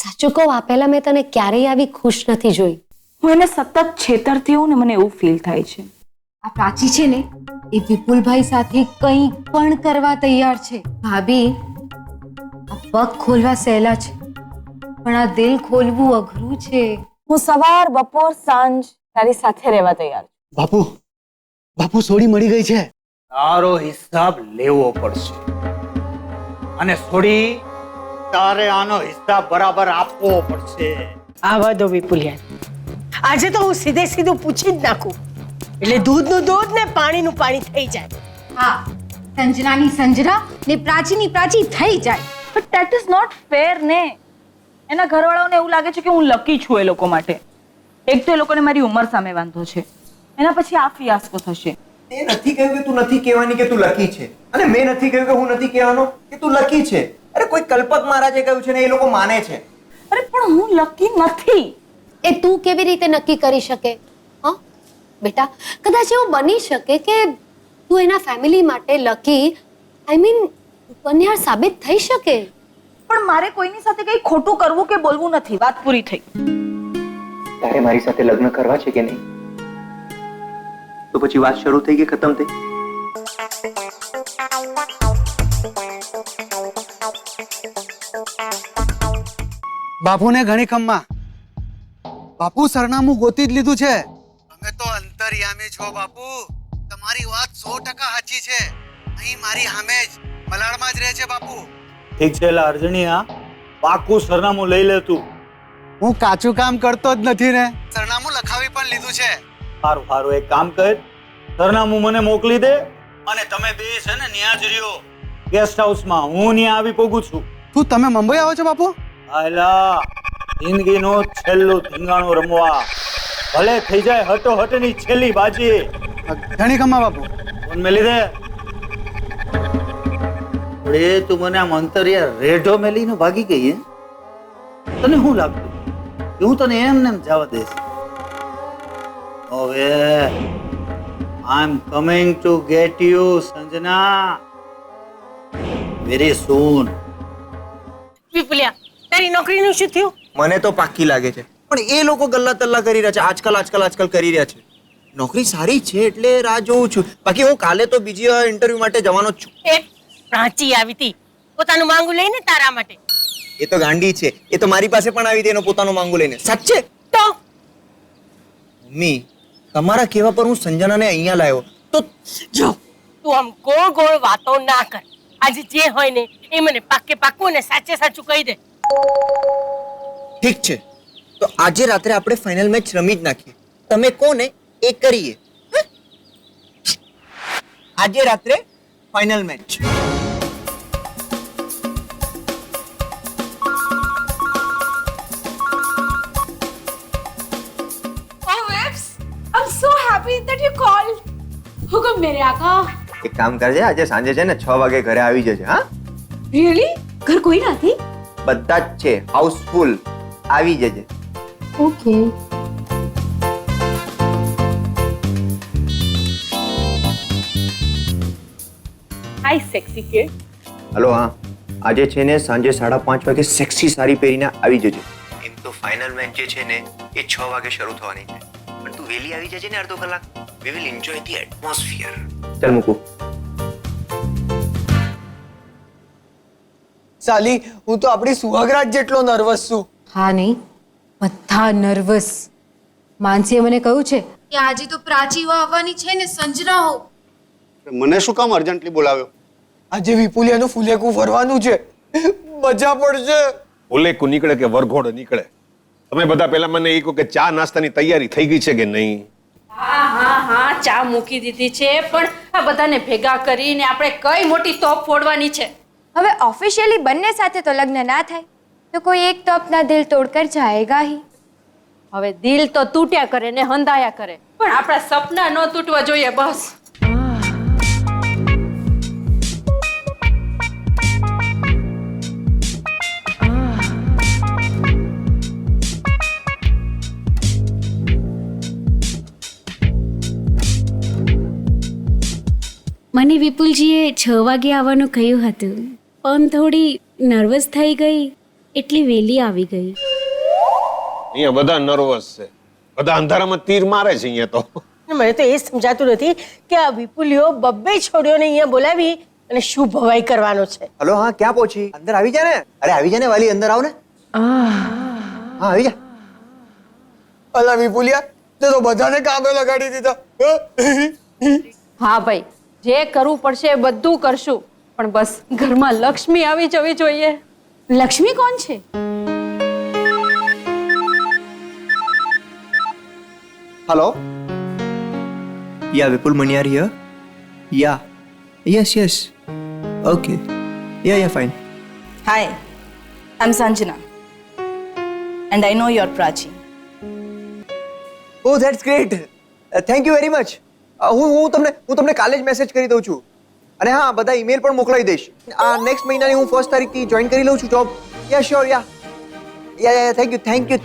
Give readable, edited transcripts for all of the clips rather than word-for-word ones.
સાચું કહું, આ પહેલા મેં તને ક્યારેય આવી ખુશ નથી જોઈ. હું એને સતત છેતરતી હોઉં ને મને એવું ફીલ થાય છે. આ પ્રાચી છે ને એ વિપુલભાઈ સાથે કંઈ પણ કરવા તૈયાર છે. ભાભી, આ પગ ખોલવા સહેલા છે પણ આ દિલ ખોલવું અઘરું છે. હું સવાર બપોર સાંજ તારી સાથે રહેવા તૈયાર છું. બાપુ બાપુ સોડી મળી ગઈ છે. તારો હિસાબ લેવો પડશે અને થોડી તારે આનો હિસાબ બરાબર આપવો પડશે. આવા દો વિપુલિયા, આજે તો હું સીધે સીધું પૂછી જ નાખું એટલે દૂધનું દૂધ ને પાણીનું પાણી થઈ જાય. હા, સંજરાની સંજરા ને પ્રાચીની પ્રાચી થઈ જાય. But that is not fair ને. એના ઘરવાળાઓને એવું લાગે છે કે હું લકી છું એ લોકો માટે. એક તો એ લોકોને મારી ઉંમર સામે વાંધો છે, એના પછી આ ફિયાસ્કો થશે. એ નથી કહ્યું કે તું નથી કહેવાની કે તું લકી છે, અને મેં નથી કહ્યું કે હું નથી કહેવાનો કે તું લકી છે. અરે કોઈ કલ્પક મહારાજે કહ્યું છે ને એ લોકો માને છે. અરે પણ હું લકી નથી. એ તું કેવી રીતે નક્કી કરી શકે? હા બેટા, કદાચ એવું બની શકે કે તું એના ફેમિલી માટે લકી, આઈ મીન કન્યા સાબિત થઈ શકે. પણ મારે કોઈની સાથે કંઈ ખોટું કરવું કે બોલવું નથી. વાત પૂરી થઈ. તારે મારી સાથે લગ્ન કરવા છે કે નહીં? તો પછી વાત શરૂ થઈ કે ખતમ થઈ? બાપુને ઘણી ખમ્મા. બાપુ સરનામું ગોતી જ લીધું છે. અમે તો અંતર્યામી છો બાપુ. તમારી વાત 100% સાચી છે. અહીં મારી સામે જ મલાડમાં જ રહે છે બાપુ. ઠીક છે લા અર્જણિયા, પાકું સરનામું લઈ લે તું. હું કાચું કામ કરતો જ નથી ને, સરનામું લખાવી પણ લીધું છે. સારું સારું, એક કામ કર, સરનામું મને મોકલી દે અને તમે બે છે ને ન્યા જ રહ્યો ગેસ્ટ હાઉસમાં. હું ન્યા આવી પહોંચું છું. શું તમે મુંબઈ આવો છો બાપુ? આયલા જિંદગીનો છેલ્લું ધીંગાણું રમવા, ભલે થઈ જાય હટો હટની છેલ્લી બાજી. ઘણી ખમ્મા બાપુ. ફોન મેલી દે. અરે તું મને આમ અંતરિયા રેઢો મેલીને ભાગી ગઈ હે? તને શું લાગતું કે હું તને એમને એમ જવા દઈશ? હવે I am coming to get you Sanjana, very soon. વિપુલિયા, તારી નોકરીનું શું થયું? મને તો પાક્કી લાગે છે, પણ એ લોકો ગલ્લા તલ્લા કરી રહ્યા છે. આજકાલ કરી રહ્યા છે. નોકરી સારી છે એટલે રાહ જોઉં છું. બાકી હું કાલે તો બીજી ઇન્ટરવ્યુ માટે જવાનો જ છું. એ પ્રાચી આવી હતી પોતાનું માંગુ લઈને તારા માટે. એ તો ગાંડી છે. એ તો મારી પાસે પણ આવી હતી એનો પોતાનો માંગુ લઈને. સાચે તો મમ્મી, તમારા કહેવા પર હું સંજનાને અહીંયા લાવ્યો તો જો તું આમ ગોળ ગોળ વાતો ના કર. આજે જે હોય ને એ મને પાક્કું ને સાચે સાચું કહી દે. ઠીક છે, તો આજે રાત્રે આપણે ફાઇનલ મેચ રમી જ નાખીએ. તમે કોને એ કરીએ. આજે રાત્રે final match. I'm so happy that you called. હુકમ મેરે આકા. એક કામ કરજે, આજે સાંજે છે ને 6 વાગે ઘરે આવી જજે. હા, Really? ઘર કોઈ નથી? બધા જ છે, હાઉસફુલ. આવી જજે. Okay. હાય સેક્સી કિડ. હલો, હા, આજે છે ને સાંજે 5:30 વાગે સેક્સી સાડી પહેરીને આવી જજે. એમ તો ફાઇનલ મેચ જે છે ને એ 6 વાગે શરૂ થવાની છે, પણ તું વહેલી આવી જજે ને અડધો કલાક. We will enjoy the atmosphere. ચાલ મૂકું. સાલી, હું તો આપણી સુહાગરાત જેટલો નર્વસ છું. હા નહીં, બધા નર્વસ. માનસીએ મને કહ્યું છે કે આજે તો પ્રાચીઓ આવવાની છે ને સંજના હો. મને શું કામ અર્જન્ટલી બોલાવ્યો? આજે વિપુલિયાનું ફુલેકું ફરવાનું છે. મજા પડશે. ફુલેકું નીકળે કે વરઘોડો નીકળે, તમે બધા પહેલા મને એ કહો કે ચા નાસ્તાની તૈયારી થઈ ગઈ છે કે નહીં? હા, ચા મૂકી દીધી છે, પણ આ બધાને ભેગા કરીને આપણે કઈ મોટી તોપ ફોડવાની છે. હવે ઓફિશિયલી બંને સાથે તો લગ્ન ના થાય તો કોઈ એક તો अपना દિલ તોડકર જાયેગા ही. હવે દિલ તો તૂટ્યા કરે ને હંધાયા કરે, પણ આપણા સપના ન તૂટવા જોઈએ બસ. મને વિપુલજીએ 6 વાગે આવવાનું કહ્યું હતું, પણ થોડી નર્વસ થઈ ગઈ એટલી વેલી આવી ગઈ? અહીંયા બધા નર્વસ છે, બધા અંધારામાં તીર મારે છે અહીંયા તો. મને તો એ સમજાતું નથી કે આ વિપુલીઓ બબ્બે છોડીઓને અહીંયા બોલાવી અને શું ભવાઈ કરવાનો છે. હલો, હા ક્યાં પહોંચી? અંદર આવી જા ને. અરે આવી જા ને વાલી, અંદર આવ ને. હા આવી જા. અલા વિપુલિયા, તે તો બધાને કામે લગાડી દીધા. હા ભાઈ, જે કરવું પડશે એ બધું કરશું, પણ બસ ઘરમાં લક્ષ્મી આવી જવી જોઈએ. લક્ષ્મી કોણ છે? Hello, ya Vipul Maniyar here. Ya yes okay, ya fine. Hi, I'm Sanjana. And I know you're Prachi. Oh that's great, thank you very much. હું તમને કાલે જ મેસેજ કરી દઉં છું. અને હા, બધા ઈમેલ પણ મોકલાવી દઈશ. આ નેક્સ્ટ મહિનાની હું 1st તારીખથી જોઈન કરી લઉં છું job. Yeah sure, yeah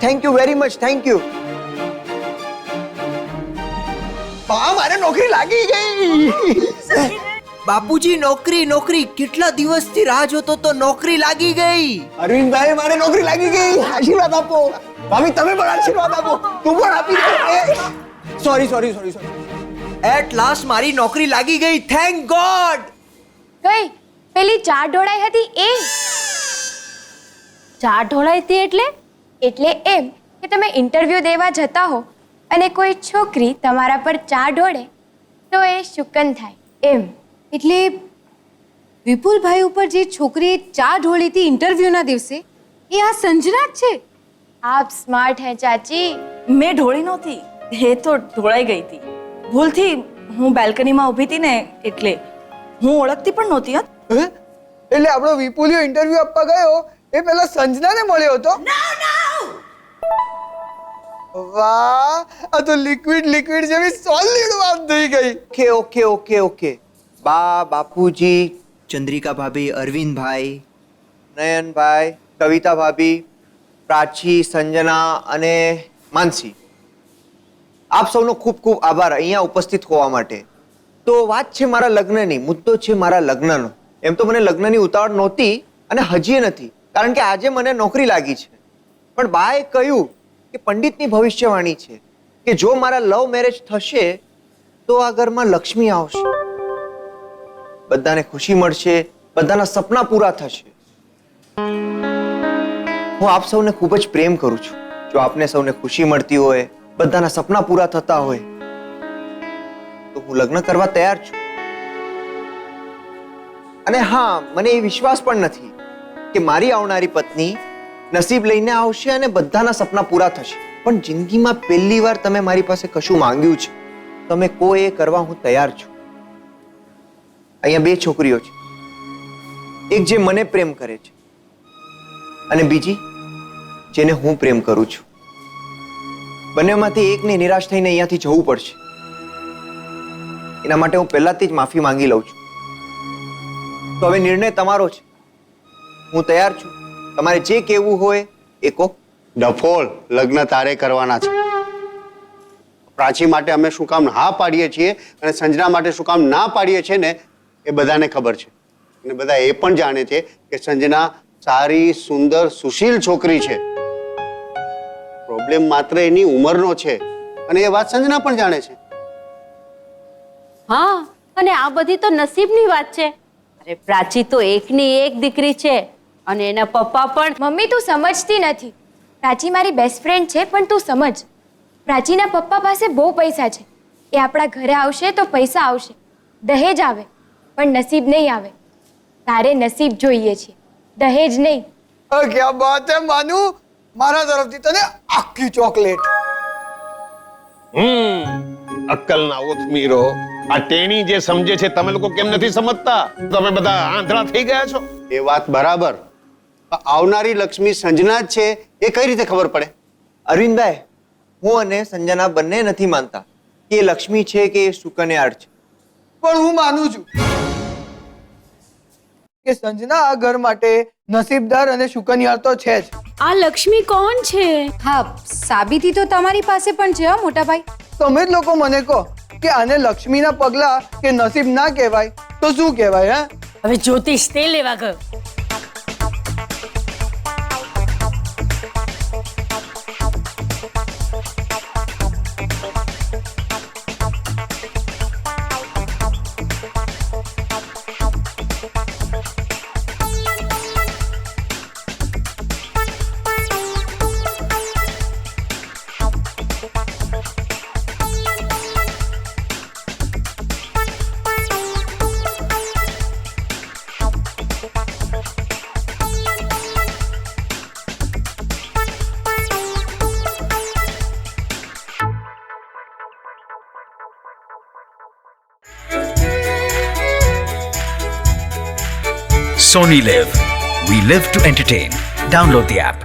thank you very much, thank you. બા, મારે નોકરી લાગી ગઈ. બાપુજી, નોકરી કેટલા દિવસથી રાહ જોતો તો નોકરી લાગી ગઈ. અરવિંદભાઈ, મારે નોકરી લાગી ગઈ. આશીર્વાદ આપો. ભાભી, તમે પણ આશીર્વાદ આપો. તું પણ આપી દે. સોરી. એટ લાસ્ટ મારી નોકરી લાગી ગઈ. Thank God. કઈ પેલી ચા ઢોળાઈ હતી એ? ચા ઢોળાઈતી એટલે? એટલે એમ કે તમે ઇન્ટરવ્યૂ દેવા જતા હો અને કોઈ છોકરી તમારા પર ચા ઢોળે તો એ શુકન થાય એમ. એટલે વિપુલભાઈ ઉપર જે છોકરીએ ચા ઢોળી હતી ઇન્ટરવ્યૂના દિવસે, એ આ સંજના જ છે. આપ સ્માર્ટ હે ચાચી. મેં ઢોળી નહોતી, એ તો ઢોળાઈ ગઈ હતી. ભૂલથી હું બેલ્કનીમાં ઊભી હતી ને, એટલે હું ઓળખતી પણ નહોતી. એટલે આપણો વિપુલિયો ઇન્ટરવ્યુ આપવા ગયો એ પેલા સંજનાને મળ્યો હતો. વાહ, આ તો લિક્વિડ જેવી સોલિડ વાત થઈ ગઈ. ઓકે. બા, બાપુજી, ચંદ્રિકા ભાભી, અરવિંદભાઈ, નયનભાઈ, કવિતા ભાભી, પ્રાચી, સંજના અને માનસી, આપ સૌનો ખૂબ ખૂબ આભાર અહીંયા ઉપસ્થિત હોવા માટે. તો વાત છે મારા લગ્નની, મુદ્દો છે મારા લગ્નનો. એમ તો મને લગ્નની ઉતાવળ નહોતી અને હજી નથી, કારણ કે આજે મને નોકરી લાગી છે. પણ બાએ કહ્યું કે પંડિતની ભવિષ્યવાણી છે કે જો મારા લવ મેરેજ થશે તો આ ઘરમાં લક્ષ્મી આવશે, બધાને ખુશી મળશે, બધાના સપના પૂરા થશે. હું આપ સૌને ખૂબ જ પ્રેમ કરું છું. જો આપને સૌને ખુશી મળતી હોય, બધાના સપના પૂરા થતા હોય, તો હું લગ્ન કરવા તૈયાર છું. અને હા, મને એ વિશ્વાસ પણ નથી કે મારી આવનારી પત્ની નસીબ લઈને આવશે અને બધાના સપના પૂરા થશે. પણ જિંદગીમાં પહેલી વાર તમે મારી પાસે કશું માંગ્યું છે, તમે કો એ કરવા હું તૈયાર છું. અહીંયા 2 છોકરીઓ છે, એક જે મને પ્રેમ કરે છે અને બીજી જેને હું પ્રેમ કરું છું. બંનેમાંથી એકને નિરાશ થઈને અહીંયાથી જવું પડશે. એના માટે હું પહેલાથી જ માફી માંગી લઉં છું. તો હવે નિર્ણય તમારો છે. હું તૈયાર છું. તમારે જે કહેવું હોય એ કહો. ડફોલ, લગ્ન તારે કરવાના છે. પ્રાચી માટે અમે શું કામ હા પાડીએ છીએ અને સંજના માટે શું કામ ના પાડીએ છીએ ને, એ બધાને ખબર છે. અને બધા એ પણ જાણે છે કે સંજના સારી, સુંદર, સુશીલ છોકરી છે. પ્રોબ્લેમ માત્ર એની ઉંમરનો છે અને એ વાત સંજના પણ જાણે છે. હા, અને આ બધી તો નસીબની વાત છે. અરે પ્રાચી તો એકની એક દીકરી છે અને એના પપ્પા પણ. મમ્મી, તું સમજતી નથી. પ્રાચી મારી બેસ્ટ ફ્રેન્ડ છે, પણ તું સમજ. પ્રાચીના પપ્પા પાસે બહુ પૈસા છે. એ આપણા ઘરે આવશે તો પૈસા આવશે, દહેજ આવે, પણ નસીબ નહીં આવે. તારે નસીબ જોઈએ છે, દહેજ નહીં. ક્યાં બાત હે માનુ, મારા તરફથી તને આખી ચોકલેટ. અક્કલના ઓથમીરો, આ ટેણી જે સમજે છે તમે લોકો કેમ નથી સમજતા? તમે બધા આંધળા થઈ ગયા છો. એ વાત બરાબર. આવનારી લક્ષ્મી સંજના જ છે એ કઈ રીતે ખબર પડે? અરવિંદભાઈ, હું અને સંજના બંને નથી માનતા કે એ લક્ષ્મી છે કે એ સુકન્યાળ છે. પણ હું માનું છું કે સંજના આ ઘર માટે નસીબદાર અને શુકનિયાળ તો છે જ. આ લક્ષ્મી કોણ છે? હા, સાબિતી તો તમારી પાસે પણ છે, મોટા ભાઈ. તમે જ લોકો મને કહો કે આને લક્ષ્મીના પગલા કે નસીબ ના કહેવાય તો શું કહેવાય? હવે જ્યોતિષ તે લેવા ગયો. Sony Live. We live to entertain. Download the app.